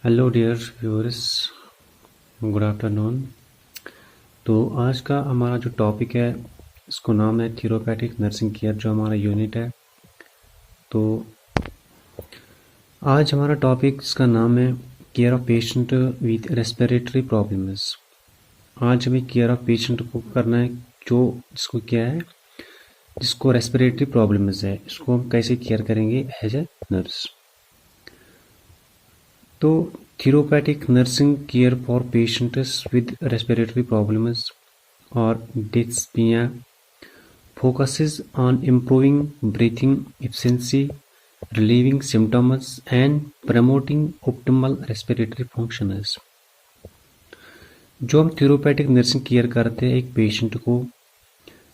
Hello dear viewers, good afternoon. तो आज का हमारा जो टॉपिक है इसको नाम है थेरोपैथिक नर्सिंग केयर, जो हमारा यूनिट है। तो आज हमारा टॉपिक इसका नाम है care of patient with respiratory problems. आज हमें केयर ऑफ पेशेंट को करना है जो जिसको क्या है, जिसको रेस्पिरेटरी प्रॉब्लम्स है, इसको हम कैसे केयर करेंगे एज ए नर्स। तो therapeutic nursing care for patients with respiratory problems or dyspnea focuses on improving breathing efficiency, relieving symptoms, and promoting optimal respiratory functions। जो हम थेरोपैथिक नर्सिंग केयर करते हैं एक पेशेंट को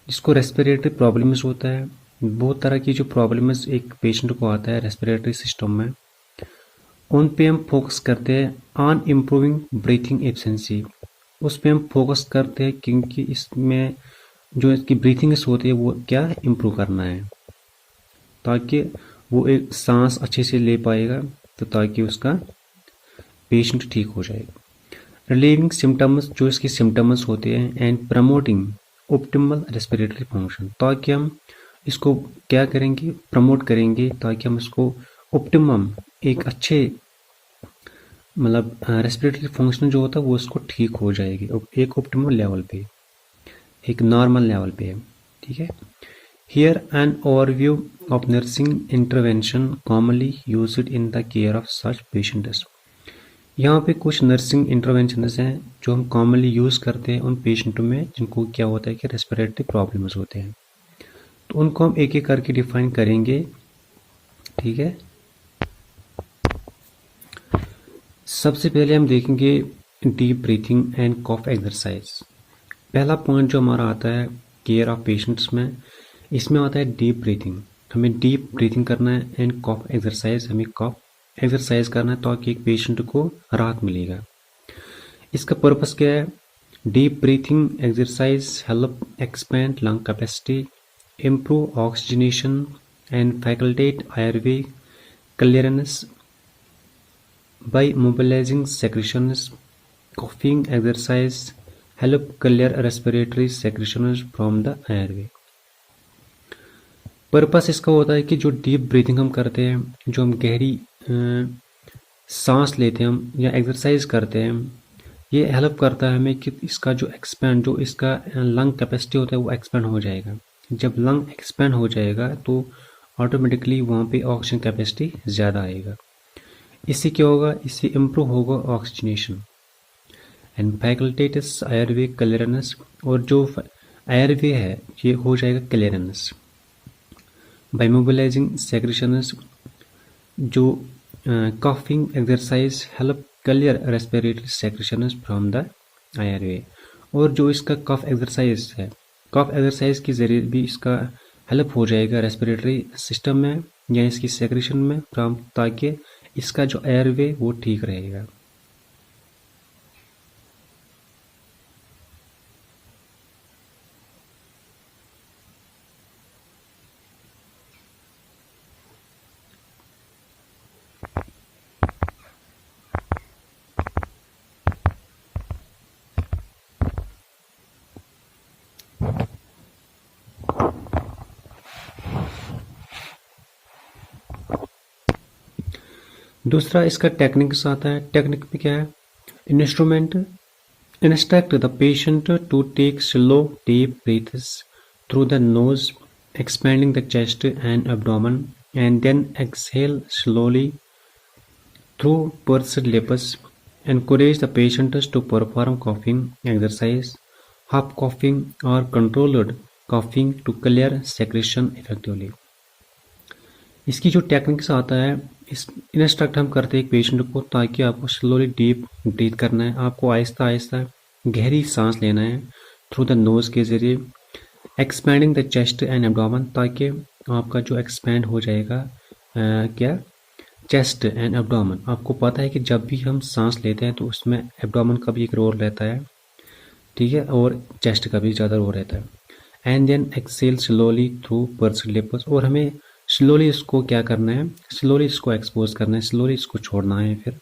जिसको रेस्पिरेटरी प्रॉब्लम्स होता है, बहुत तरह की जो प्रॉब्लम्स एक पेशेंट को आता है रेस्पिरेटरी सिस्टम में, उन पे हम फोकस करते हैं ऑन इम्प्रूविंग ब्रीथिंग एफिशिएंसी। उस पे हम फोकस करते हैं क्योंकि इसमें जो इसकी ब्रीथिंग होती है वो क्या इम्प्रूव करना है, ताकि वो एक सांस अच्छे से ले पाएगा, तो ताकि उसका पेशेंट ठीक हो जाएगा। रिलीविंग सिम्टम्स, जो इसके सिम्टम्स होते हैं, and promoting optimal respiratory function, ताकि हम इसको क्या करेंगे, प्रमोट करेंगे, ताकि हम इसको ऑप्टिमम एक अच्छे मतलब रेस्पिरेटरी फंक्शन जो होता है वो उसको ठीक हो जाएगी एक ऑप्टिमल लेवल पे, एक नॉर्मल लेवल पे। ठीक है। Here an overview of nursing intervention commonly used in the care of such patients. यहाँ पे कुछ नर्सिंग इंटरवेंशंस हैं जो हम कॉमनली यूज़ करते हैं उन पेशेंटों में जिनको क्या होता है कि रेस्पिरेटरी प्रॉब्लम्स होते हैं। तो उनको हम एक एक करके डिफाइन करेंगे। ठीक है। सबसे पहले हम देखेंगे deep breathing and cough exercise. पहला पॉइंट जो हमारा आता है केयर ऑफ पेशेंट्स में, इसमें आता है डीप ब्रीथिंग। हमें डीप ब्रीथिंग करना है एंड कॉफ एक्सरसाइज, हमें कॉफ एक्सरसाइज करना है ताकि एक पेशेंट को राहत मिलेगा। इसका पर्पस क्या है? Deep breathing exercise help expand lung capacity, improve oxygenation and facilitate airway clearance by mobilizing secretions. Coughing exercise help clear respiratory secretions from the airway। Purpose इसका होता है कि जो डीप ब्रीथिंग हम करते हैं, जो हम गहरी सांस लेते हैं हम या एक्सरसाइज करते हैं, ये हेल्प करता है हमें कि इसका जो एक्सपैंड, जो इसका लंग कैपेसिटी होता है वो एक्सपैंड हो जाएगा। जब लंग एक्सपैंड हो जाएगा तो ऑटोमेटिकली वहाँ पे ऑक्सीजन कैपेसिटी ज़्यादा आएगा। इससे क्या होगा? इससे इम्प्रूव होगा ऑक्सीजनेशन एंड फैकल्टेटिस एयरवे क्लियरेंस, और जो एयरवे है ये हो जाएगा क्लियरेंस बाय मोबिलाइजिंग सेक्रेशंस। जो coughing exercise help clear respiratory secretions from the airway, और जो इसका कफ एक्सरसाइज है, कफ एक्सरसाइज के जरिए भी इसका हेल्प हो जाएगा रेस्पिरेटरी सिस्टम में या इसकी सेक्रेशन में फ्रॉम, ताकि इसका जो एयरवे वो ठीक रहेगा। दूसरा इसका टेक्निक्स आता है। टेक्निक में क्या है? Instrument instruct the patient to take slow deep breaths through the nose, expanding the chest and abdomen, and then exhale slowly through pursed lips। Encourage the patients to perform coughing exercise, half coughing or controlled coughing to clear secretion effectively। इसकी जो techniques आता है, इस instruct हम करते हैं एक patient को, ताकि आपको स्लोली डीप ब्रीथ करना है, आपको आहिस्ता आहिस्ता गहरी सांस लेना है थ्रू द नोज के जरिए, expanding the chest and abdomen, ताकि आपका जो एक्सपैंड हो जाएगा क्या, चेस्ट एंड एब्डोमेन। आपको पता है कि जब भी हम सांस लेते हैं तो उसमें एब्डोमेन का भी एक रोल रहता है, ठीक है, और चेस्ट का भी ज़्यादा रोल रहता है। And then exhale slowly through pursed lips, और हमें स्लोली इसको क्या करना है, स्लोली इसको एक्सपोज करना है, स्लोली इसको छोड़ना है फिर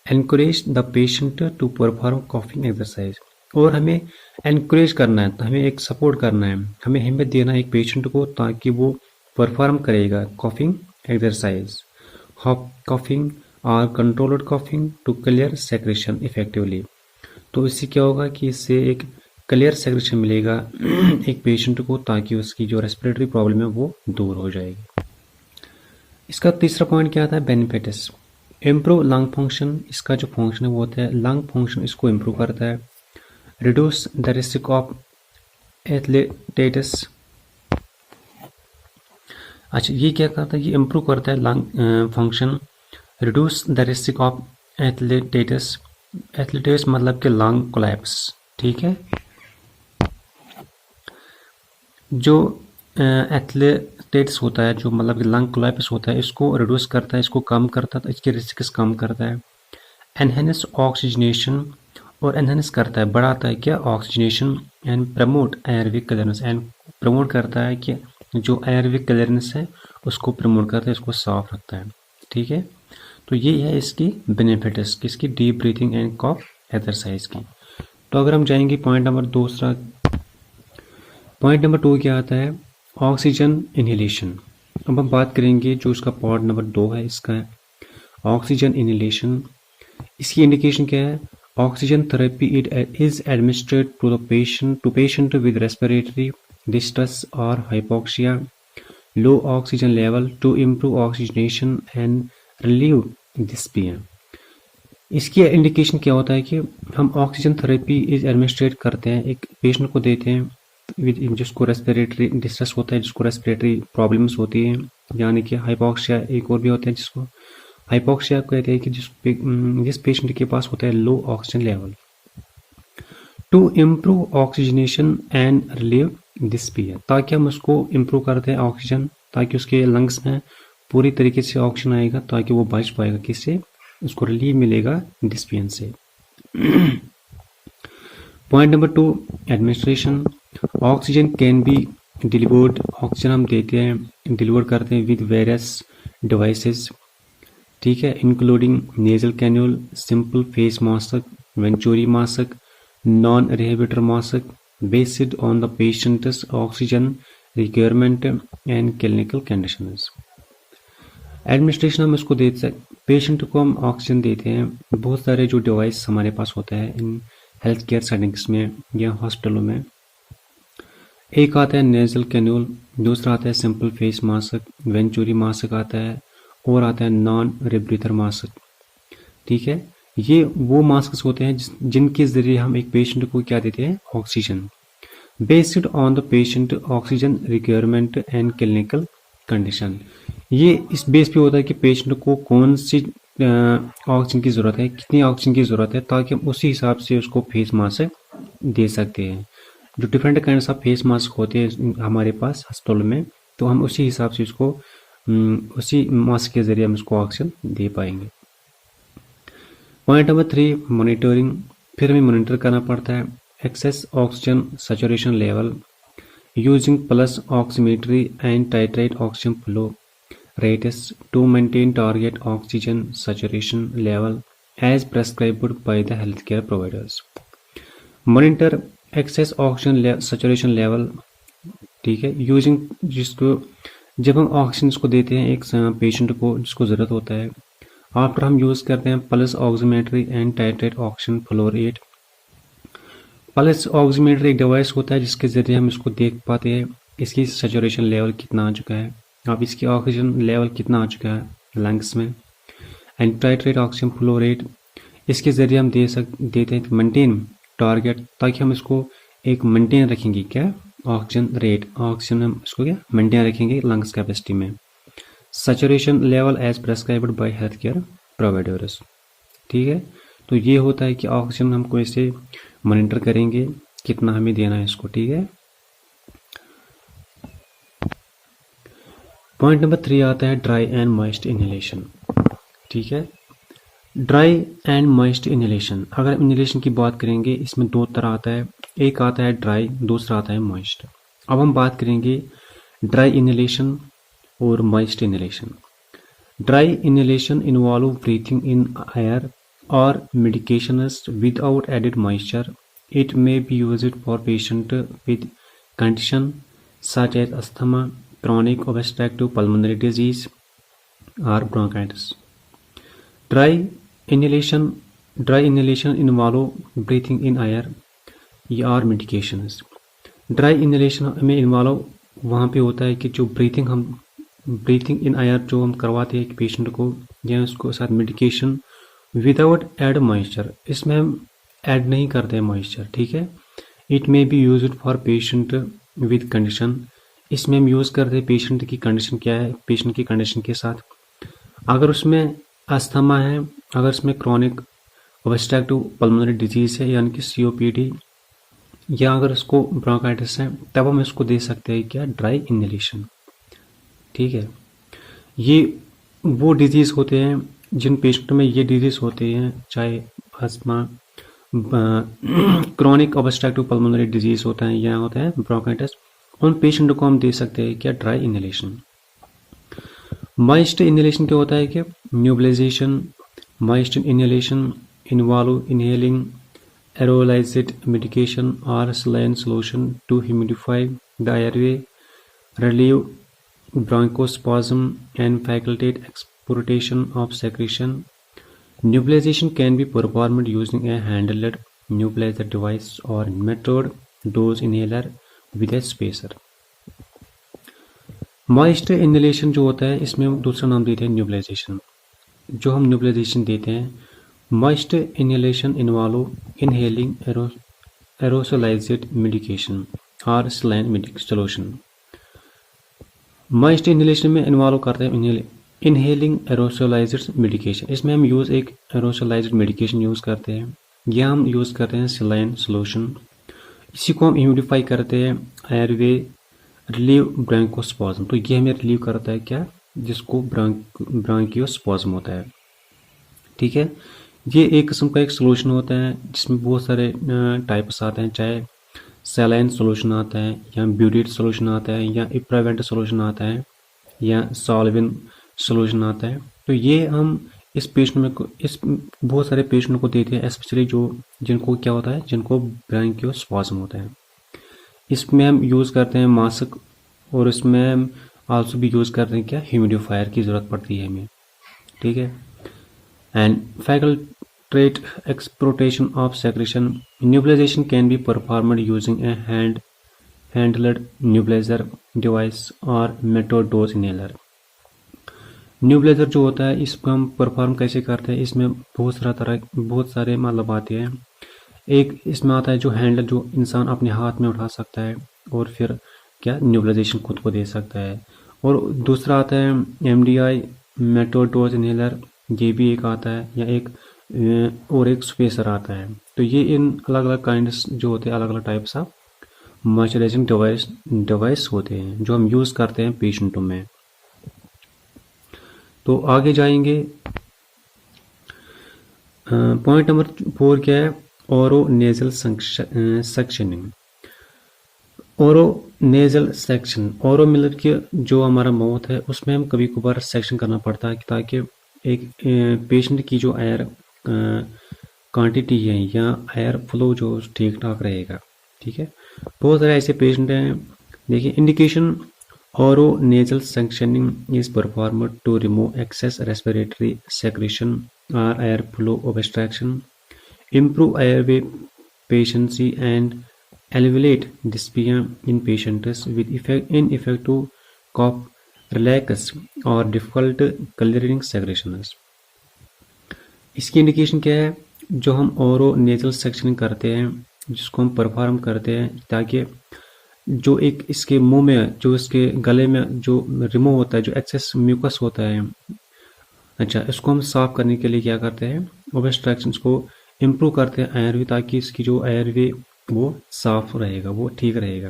encourage the patient to perform coughing exercise, और हमें एनकरेज करना है, तो हमें एक सपोर्ट करना है, हमें हिम्मत देना है एक पेशेंट को ताकि वो परफॉर्म करेगा कॉफिंग एक्सरसाइज। कॉफिंग और controlled coughing to clear secretion effectively, तो इससे क्या होगा कि इससे एक क्लियर सेक्रेशन मिलेगा एक पेशेंट को, ताकि उसकी जो रेस्पिरेटरी प्रॉब्लम है वो दूर हो जाएगी। इसका तीसरा पॉइंट क्या आता है, बेनिफिट्स। इम्प्रूव लंग फंक्शन, इसका जो फंक्शन है वो होता है लंग फंक्शन, इसको इम्प्रूव करता है। Reduce the risk of atelectasis, अच्छा ये क्या करता है, ये इम्प्रूव करता है lung function. Reduce the risk of atelectasis, atelectasis मतलब कि लंग कोलैप्स, ठीक है। जो एथलेटाइटिस होता है, जो मतलब कि लंग कोलैप्स होता है, इसको रिड्यूस करता है, इसको कम करता है, इसके रिस्क कम करता है। एनहेंस ऑक्सीजनेशन, और एनहेंस करता है, बढ़ाता है क्या, oxygenation. And promote airway clearance, and promote करता है कि जो एयरवे क्लियरेंस है उसको प्रमोट करता है, इसको साफ रखता है, ठीक है। तो ये है इसकी बेनिफिट्स किसकी, deep breathing and cough exercise की। तो अगर हम जाएंगे पॉइंट नंबर दूसरा, पॉइंट नंबर 2 क्या आता है, ऑक्सीजन इनहेलेशन। अब हम बात करेंगे जो इसका पॉइंट नंबर 2 है, इसका है ऑक्सीजन इनहेलेशन। इसकी इंडिकेशन क्या है, oxygen therapy it is administered to the patient with respiratory distress और hypoxia, low oxygen level to improve oxygenation and relieve dyspnea. इसकी इंडिकेशन क्या होता है कि हम ऑक्सीजन थेरेपी इज एडमिनिस्ट्रेट करते हैं, एक पेशेंट को देते हैं जिसको रेस्पिरेटरी डिस्ट्रेस होता है, जिसको रेस्पिरेटरी प्रॉब्लम्स होती है, यानी कि हाइपोक्सिया, एक और भी होता है जिसको हाइपोक्सिया कहते हैं कि जिस पेशेंट के पास होता है low oxygen level, to improve oxygenation and relieve dyspnea, ताकि हम उसको इम्प्रूव करते हैं ऑक्सीजन, ताकि उसके लंग्स में पूरी तरीके से ऑक्सीजन आएगा, ताकि वो बच पाएगा किससे, उसको रिलीव मिलेगा डिस्पियन से। Point number 2, administration. Oxygen can be delivered, oxygen हम देते हैं, डिलीवर करते हैं विद वेरियस डिवाइसेस, ठीक है, including nasal cannula, simple face mask, venturi mask, non rebreather mask, based on the patient's oxygen requirement and clinical conditions. Administration हम इसको देते हैं, पेशेंट को हम ऑक्सीजन देते हैं, बहुत सारे जो डिवाइस हमारे पास होता है इन हेल्थ केयर सेटिंग्स में या हॉस्पिटलों में। एक आता है नेजल कैन्यूल, दूसरा आता है simple face mask, venturi mask आता है, और आता है नॉन रिब्रीथर मास्क, ठीक है। ये वो मास्क होते हैं जिनके जरिए हम एक पेशेंट को क्या देते हैं, oxygen, based on the patient oxygen requirement and clinical condition. ये इस बेस पे होता है कि पेशेंट को कौन सी ऑक्सीजन की ज़रूरत है, कितनी ऑक्सीजन की ज़रूरत है, ताकि हम उसी हिसाब से उसको फेस मास्क दे सकते हैं। जो different kinds of face mask होते हैं हमारे पास हॉस्पिटल में, तो हम उसी हिसाब से उसको उसी मास्क के ज़रिए हम उसको ऑक्सीजन दे पाएंगे। Point number 3, monitoring. फिर हमें मॉनिटर करना पड़ता है assess oxygen saturation level using pulse oximetry and titrate oxygen flow rates to maintain target oxygen saturation level as prescribed by the healthcare providers. Monitor excess oxygen saturation level, ठीक है, using, जिसको जब हम oxygen इसको देते हैं एक patient को जिसको ज़रूरत होता है, आफ्टर हम यूज़ करते हैं pulse oximetry and titrate oxygen flow rate. Pulse oximetry एक डिवाइस होता है जिसके ज़रिए हम इसको देख पाते हैं इसकी सैचुरेशन लेवल कितना आ चुका है, अब इसकी ऑक्सीजन लेवल कितना आ चुका है लंग्स में। And titrate oxygen flow rate, इसके ज़रिए हम देते हैं मेंटेन टारगेट, ताकि हम इसको एक मेंटेन रखेंगे क्या, ऑक्सीजन रेट, ऑक्सीजन हम इसको क्या मेंटेन रखेंगे लंग्स कैपेसिटी में। Saturation level as prescribed by health care providers, ठीक है। तो ये होता है कि ऑक्सीजन हमको इसे मॉनिटर करेंगे कितना हमें देना है इसको, ठीक है। पॉइंट नंबर 3 आता है ड्राई एंड मॉइस्ट इनहेलेशन, ठीक है। ड्राई एंड मॉइस्ट इनहेलेशन, अगर इनहेलेशन की बात करेंगे इसमें 2 तरह आता है, एक आता है ड्राई, दूसरा आता है मॉइस्ट। अब हम बात करेंगे ड्राई इनहेलेशन और moist inhalation. Dry inhalation involve breathing in air or medications without added moisture. It may be used for patients with conditions such as asthma, chronic obstructive pulmonary disease, or bronchitis. Dry inhalation Dry inhalation involve breathing in air or medications. Dry inhalation में involve वहाँ पे होता है कि जो breathing in air जो हम करवाते हैं पेशेंट को या उसको साथ मेडिकेशन विदाउट ऐड मॉइस्चर, इसमें हम ऐड नहीं करते हैं मॉइस्चर, ठीक है। It may be used for patient with condition, इसमें हम यूज़ करते हैं पेशेंट की कंडीशन क्या है, पेशेंट की कंडीशन के साथ। अगर उसमें अस्थमा है, अगर उसमें क्रॉनिक ऑब्स्ट्रक्टिव पल्मोनरी डिजीज है यानी कि COPD, या अगर उसको ब्रोंकाइटिस है, तब हम इसको दे सकते हैं क्या, ड्राई इनहेलेशन, ठीक है। ये वो डिजीज़ होते हैं जिन पेशेंट में ये डिजीज़ होते हैं, चाहे asthma, chronic obstructive pulmonary disease होता है या होता है ब्रोंकाइटिस, उन पेशेंट को हम दे सकते हैं क्या, ड्राई इनहेलेशन। मॉइस्ट इनहेलेशन क्या होता है कि nebulization. Moist inhalation involve inhaling aerosolized medication or saline solution to humidify the airway, relieve bronchospasm, and facilitate exportation of secretion. Nebulization can be performed using a handheld nebulizer device or metered dose inhaler with a spacer. Moist inhalation जो होता है, इसमें हम दूसरा नाम देते हैं न्यूबलाइजेशन। जो हम न्यूबलाइजेशन देते हैं, moist inhalation involve inhaling aerosolized medication or saline solution. moist inhalation में involve करते हैं inhaling aerosolized medication, इसमें हम एक aerosolized medication यूज़ करते हैं या हम यूज़ करते हैं saline solution। इसी को हम humidify करते हैं airway, relieve bronchospasm, तो ये हमें relieve करता है क्या, जिसको bronchospasm होता है, ठीक है। ये एक किस्म का एक सोल्यूशन होता है जिसमें बहुत सारे टाइप्स आते हैं, चाहे सैलाइन सोल्यूशन आता है या ब्यूटेट सोल्यूशन आता है या इप्रावेंट सोल्यूशन आता है या सॉल्विन सोल्यूशन आता है। तो ये हम इस बहुत सारे पेशेंट को देते हैं, स्पेशली जिनको क्या होता है, जिनको ब्रोंकियोस्पाज्म होता है। इसमें हम यूज़ करते हैं मास्क, और इसमें हम आल्सो भी यूज़ करते हैं क्या, ह्यूमिडिफायर की ज़रूरत पड़ती है हमें, ठीक है। and facilitate exportation of secretion. Nebulization can be performed using a handheld nebulizer device or metered dose inhaler. Nebulizer जो होता है, इसको हम परफॉर्म कैसे करते हैं, इसमें बहुत सारे मतलब आते हैं। एक इसमें आता है जो हैंडल, जो इंसान अपने हाथ में उठा सकता है और फिर क्या न्यूबलाइजेशन खुद को दे सकता है, और दूसरा आता है MDI मेथड डोज इनहेलर, ये भी एक आता है, या एक स्पेसर आता है। तो ये इन अलग अलग काइंड्स जो होते हैं, अलग अलग टाइप्स ऑफ मॉइस्चराइजिंग डिवाइस होते हैं जो हम यूज़ करते हैं पेशेंटों में। तो आगे जाएंगे, पॉइंट नंबर 4 क्या है, ओरो नेजल सक्शनिंग। ओरो नेजल सेक्शन, ओरो मतलब कि जो हमारा माउथ है उसमें हम कभी कभार सेक्शन करना पड़ता है ताकि एक पेशेंट की जो एयर क्वांटिटी है या एयर फ्लो जो ठीक ठाक रहेगा, ठीक है। बहुत सारे ऐसे पेशेंट हैं, देखिए indication, oro nasal suctioning is performed to remove excess respiratory secretion और air flow obstruction, improve airway patency and alleviate dyspnea in patients with ineffective cough, relax or difficult clearing secretions। इसकी indication क्या है, जो हम ओरो nasal sectioning करते हैं, जिसको हम परफॉर्म करते हैं ताकि जो एक इसके मुंह में, जो इसके गले में जो रिमूव होता है, जो एक्सेस म्यूकस होता है, अच्छा, इसको हम साफ करने के लिए क्या करते हैं, ऑब्स्ट्रक्शंस को इम्प्रूव करते हैं एयरवे, ताकि इसकी जो एयरवे वो साफ रहेगा, वो ठीक रहेगा,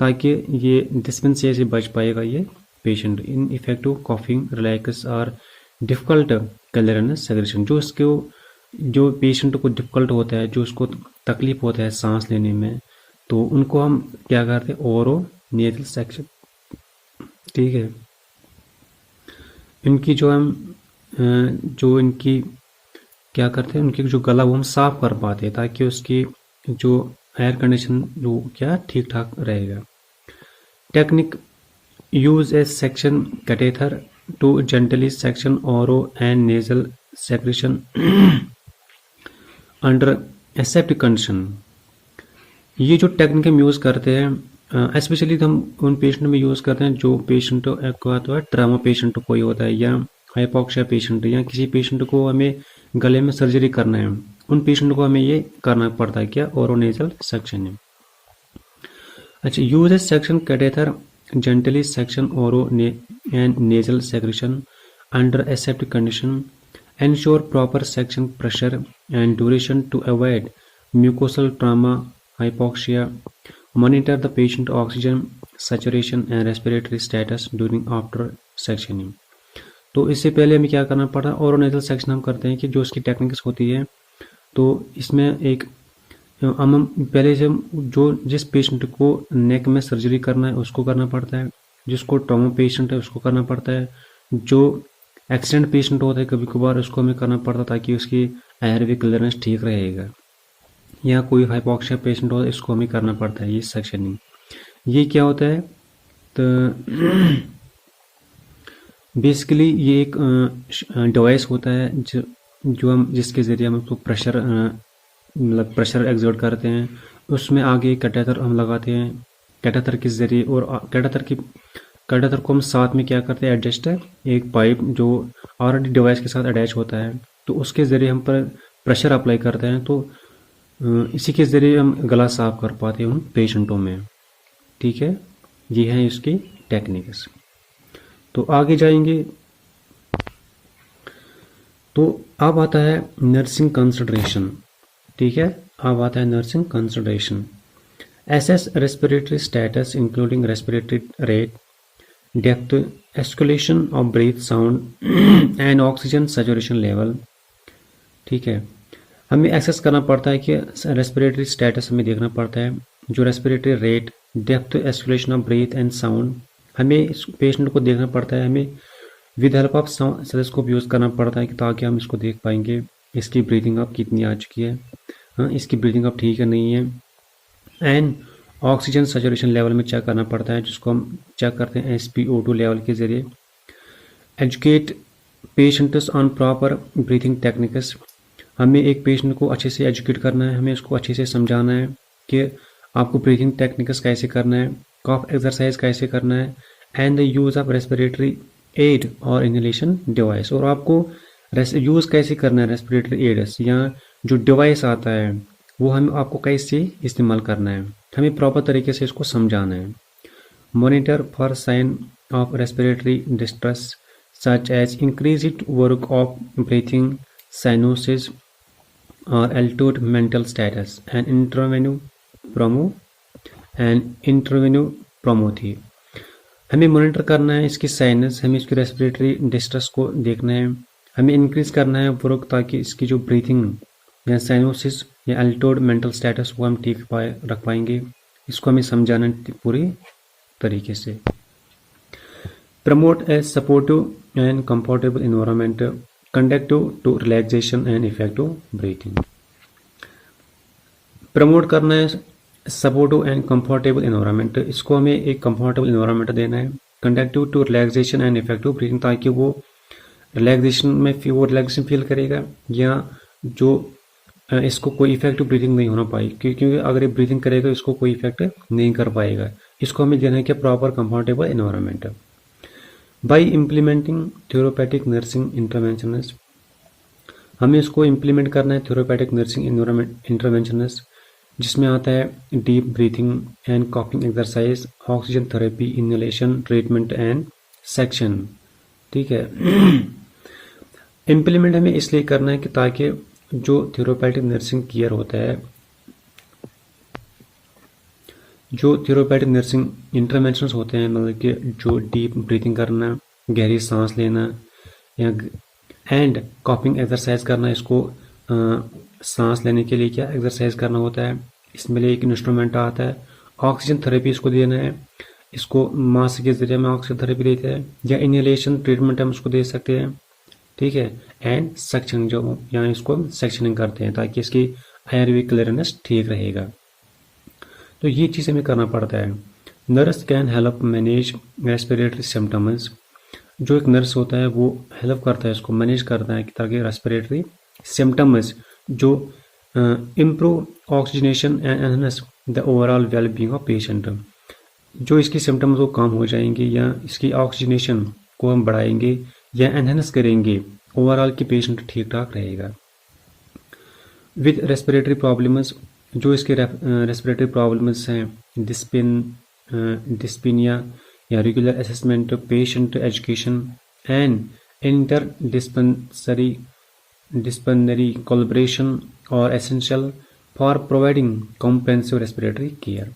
ताकि ये डिस्पेंसिया से बच पाएगा ये patient. In effective coughing, relax और डिफ़िकल्ट क्लियरेंस सेक्रेशन, जो पेशेंट को डिफ़िकल्ट होता है, जो उसको तकलीफ होता है सांस लेने में, तो उनको हम क्या करते हैं, ओरो नेजल सेक्शन, ठीक है। इनकी जो इनकी क्या करते हैं, उनके जो गला वो हम साफ कर पाते हैं ताकि उसकी जो एयर कंडीशन जो क्या ठीक ठाक रहेगा। Technique use a suction catheter to gently suction oro and nasal secretion under aseptic condition. ये जो टेक्निक हम यूज़ करते हैं स्पेशली हम उन पेशेंट में यूज़ करते हैं जो पेशेंट को आता है ट्रामा पेशेंट कोई होता है या हाइपोक्सिया पेशेंट या किसी पेशेंट को हमें गले में सर्जरी करना है, उन पेशेंट को हमें ये करना पड़ता है क्या, ओरोनेजल सेक्शन है। अच्छा, use a suction catheter gently suction oro and nasal secretion under aseptic condition, ensure proper section pressure and duration to avoid mucosal trauma, hypoxia, monitor the patient oxygen saturation and respiratory status during after sectioning। तो इससे पहले हमें क्या करना पड़ा, ओरोनेजल section हम करते हैं कि जो इसकी टेक्निक्स होती है, तो इसमें एक हम पहले से जो जिस पेशेंट को नेक में सर्जरी करना है उसको करना पड़ता है, जिसको ट्रॉमा पेशेंट है उसको करना पड़ता है, जो एक्सीडेंट पेशेंट होता है कभी कभार उसको हमें करना पड़ता ताकि उसकी एयरवे क्लियरेंस ठीक रहेगा, या कोई हाइपोक्सिया पेशेंट होता है इसको हमें करना पड़ता है ये सेक्शनिंग। ये क्या होता है, तो बेसिकली ये एक डिवाइस होता है जो हम जिसके ज़रिए हम उसको प्रेशर मतलब प्रेशर एक्सर्ट करते हैं, उसमें आगे कैटेथर हम लगाते हैं कैटेथर के ज़रिए, और कैटेथर को हम साथ में क्या करते हैं एडजस्ट है एक पाइप जो ऑलरेडी डिवाइस के साथ अटैच होता है, तो उसके ज़रिए हम पर प्रेशर अप्लाई करते हैं, तो इसी के ज़रिए हम गला साफ कर पाते हैं उन पेशेंटों में। ठीक है, ये है इसकी टेक्निक्स। तो आगे जाएंगे, तो अब आता है नर्सिंग कंसिडरेशन। ठीक है, अब आता है nursing consideration. Assess respiratory status including respiratory rate, depth, auscultation of breath sound and oxygen saturation level. ठीक है, हमें एक्सेस करना पड़ता है कि रेस्पिरेटरी स्टेटस हमें देखना पड़ता है, जो respiratory rate, depth, auscultation of breath and sound हमें इस पेशेंट को देखना पड़ता है, हमें with help of stethoscope use करना पड़ता है कि ताकि हम इसको देख पाएंगे इसकी ब्रीथिंग अप कितनी आ चुकी है, हाँ इसकी ब्रीथिंग अप ठीक है नहीं है, एंड ऑक्सीजन सैचुरेशन लेवल में चेक करना पड़ता है जिसको हम चेक करते हैं SpO2 लेवल के ज़रिए। Educate patients on proper breathing techniques, हमें एक पेशेंट को अच्छे से एजुकेट करना है, हमें उसको अच्छे से समझाना है कि आपको ब्रीथिंग टेक्निक्स कैसे करना है, कॉफ एक्सरसाइज कैसे करना है, and the use of respiratory aid और इनहेलेशन डिवाइस, और आपको यूज़ कैसे करना है रेस्पिरेटरी एड्स या जो डिवाइस आता है वो हम आपको कैसे इस्तेमाल करना है, हमें प्रॉपर तरीके से इसको समझाना है। Monitor for sign of respiratory distress such as increased work of breathing, cyanosis और altered mental status and intervene promptly. हमें मॉनिटर करना है इसकी साइनस, हमें इसकी रेस्पिरेटरी डिस्ट्रेस को देखना है, हमें इंक्रीज करना है वर्क ताकि इसकी जो ब्रीथिंग या साइनोसिस या एल्टोड मेंटल स्टेटस वो हम ठीक रख पाएंगे, इसको हमें समझाना पूरी तरीके से। Promote a supportive and comfortable environment conducive to relaxation and effective breathing. Promote करना है सपोर्टिव एंड कंफर्टेबल इन्वायरमेंट, इसको हमें एक कंफर्टेबल इन्वायरमेंट देना है, conducive to relaxation and effective breathing, ताकि वो रिलैक्सेशन में वो रिलैक्सेशन फील करेगा या जो इसको कोई इफेक्टिव ब्रीथिंग नहीं होना पाए, क्योंकि अगर ये ब्रीथिंग करेगा इसको कोई इफेक्ट नहीं कर पाएगा। इसको हमें देना है कि proper comfortable environment. By implementing therapeutic nursing interventions, हमें इसको इम्प्लीमेंट करना है थेरोपैथिक नर्सिंग इंटरवेंशंस, जिसमें आता है deep breathing and coughing exercise, oxygen therapy, inhalation treatment and section. ठीक है, इम्प्लीमेंट हमें इसलिए करना है कि ताकि जो थेरोपैथिक नर्सिंग केयर होता है, जो थेरोपैथिक नर्सिंग इंटरवेंशंस होते हैं, मतलब कि जो डीप ब्रीथिंग करना, गहरी सांस लेना या एंड कॉपिंग एक्सरसाइज करना, इसको सांस लेने के लिए क्या एक्सरसाइज करना होता है, इसमें लिए एक इंस्ट्रूमेंट आता है। ऑक्सीजन थेरेपी इसको देना है, इसको मास्क के जरिए में ऑक्सीजन थेरेपी देते हैं, या इनहेलेशन ट्रीटमेंट हम उसको दे सकते हैं। ठीक है, एंड सक्शन, जो यहाँ इसको हम सेक्शनिंग करते हैं ताकि इसकी एयरवे क्लियरनेस ठीक रहेगा। तो ये चीज़ हमें करना पड़ता है। Nurse can help manage respiratory symptoms, जो एक नर्स होता है वो हेल्प करता है, इसको मैनेज करता है ताकि रेस्पिरेटरी सिम्टम्स जो improve oxygenation and enhance the overall well being of patient, जो इसकी सिम्टम्स वो कम हो जाएंगे या इसकी ऑक्सीजनेशन को हम बढ़ाएंगे या एनहांस करेंगे, ओवरऑल की पेशेंट ठीक ठाक रहेगा। विद रेस्पिरेटरी प्रॉब्लम्स, जो इसके रेस्पिरेटरी प्रॉब्लम्स हैं, डिस्पिनिया या regular assessment, patient education and inter disciplinary collaboration और essential for providing comprehensive respiratory care.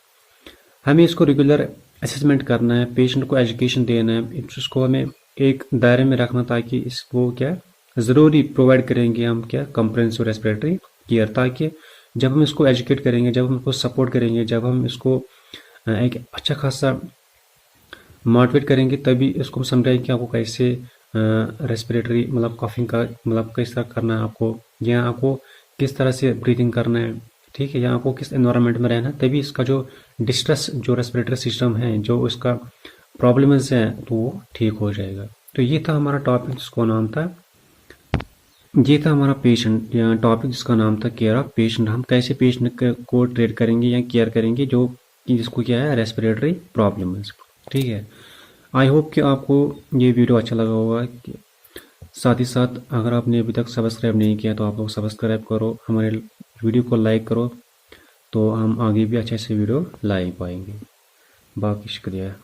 हमें इसको रेगुलर असेसमेंट करना है, पेशेंट को एजुकेशन देना है, इसको हमें एक दायरे में रखना ताकि इसको क्या ज़रूरी प्रोवाइड करेंगे हम क्या कॉम्प्रिहेंसिव रेस्पिरेटरी केयर, ताकि जब हम इसको एजुकेट करेंगे, जब हम इसको सपोर्ट करेंगे, जब हम इसको एक अच्छा खासा मोटिवेट करेंगे, तभी इसको हम समझाएंगे कि आपको कैसे रेस्पिरेटरी मतलब कॉफिंग का मतलब किस तरह करना है आपको, या आपको किस तरह से ब्रीथिंग करना है, ठीक है, या आपको किस एनवायरनमेंट में रहना है, तभी इसका जो डिस्ट्रेस जो रेस्पिरेटरी सिस्टम है, जो इसका प्रॉब्लम्स हैं, तो वो ठीक हो जाएगा। तो ये था हमारा टॉपिक जिसको नाम था, ये था हमारा पेशेंट या टॉपिक जिसका नाम था केयर ऑफ पेशेंट। हम कैसे पेशेंट को ट्रीट करेंगे या केयर करेंगे जो जिसको क्या है रेस्पिरेटरी प्रॉब्लम है, ठीक है। आई होप कि आपको ये वीडियो अच्छा लगा होगा। साथ ही साथ अगर आपने अभी तक सब्सक्राइब नहीं किया तो आप लोग सब्सक्राइब करो, हमारे वीडियो को लाइक करो, तो हम आगे भी अच्छे से वीडियो ला पाएंगे। बाकी शुक्रिया।